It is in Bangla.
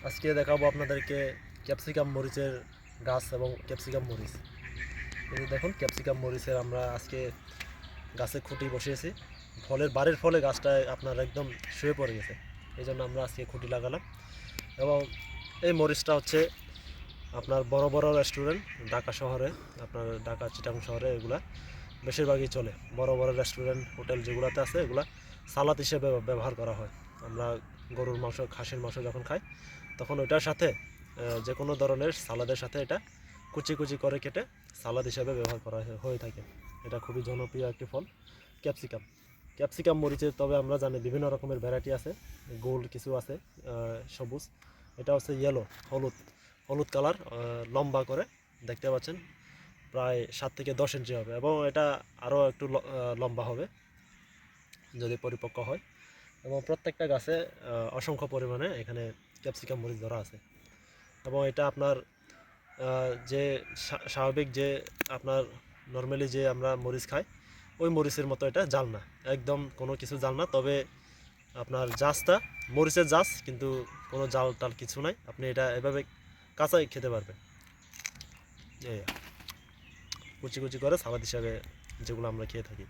আজকে দেখাবো আপনাদেরকে ক্যাপসিকাম মরিচের গাছ এবং ক্যাপসিকাম মরিচ। এই যে দেখুন ক্যাপসিকাম মরিচের আমরা আজকে গাছে খুঁটি বসিয়েছি। বাড়ির ফলে গাছটায় আপনার একদম শুয়ে পড়ে গেছে, এই জন্য আমরা আজকে খুঁটি লাগালাম। এবং এই মরিচটা হচ্ছে আপনার বড় বড় রেস্টুরেন্ট ঢাকা শহরে, আপনার ঢাকা চিটাগং শহরে এগুলা বেশিরভাগই চলে। বড় বড় রেস্টুরেন্ট হোটেল যেগুলোতে আছে এগুলা সালাদ হিসেবে ব্যবহার করা হয়। আমরা গরুর মাংস খাসির মাংস যখন খাই তখন ওইটার সাথে যে কোনো ধরনের সালাদের সাথে এটা কুচি কুচি করে কেটে সালাদ হিসেবে ব্যবহার করা হয়ে থাকে। এটা খুবই জনপ্রিয় একটি ফল ক্যাপসিকাম। ক্যাপসিকাম মরিচের তবে আমরা জানি বিভিন্ন রকমের ভ্যারাইটি আছে, গোল কিছু আছে, সবুজ। এটা হচ্ছে ইয়েলো, হলুদ হলুদ কালার, লম্বা করে দেখতে পাচ্ছেন, প্রায় 7 থেকে 10 ইঞ্চি হবে এবং এটা আরও একটু লম্বা হবে যদি পরিপক্ক হয়। এবং প্রত্যেকটা গাছে অসংখ্য পরিমাণে এখানে ক্যাপসিকাম মরিচ ধরা আছে। এবং এটা আপনার যে স্বাভাবিক যে আপনার নর্মালি যে আমরা মরিচ খাই ওই মরিচের মতো এটা জাল না, একদম কোনো কিছু জাল না। তবে আপনার জাসটা মরিচের জাস, কিন্তু কোনো জাল টাল কিছু নাই। আপনি এটা এভাবে কাঁচাই খেতে পারবেন, এই কুচি কুচি করে সালাদ হিসাবে যেগুলো আমরা খেয়ে থাকি।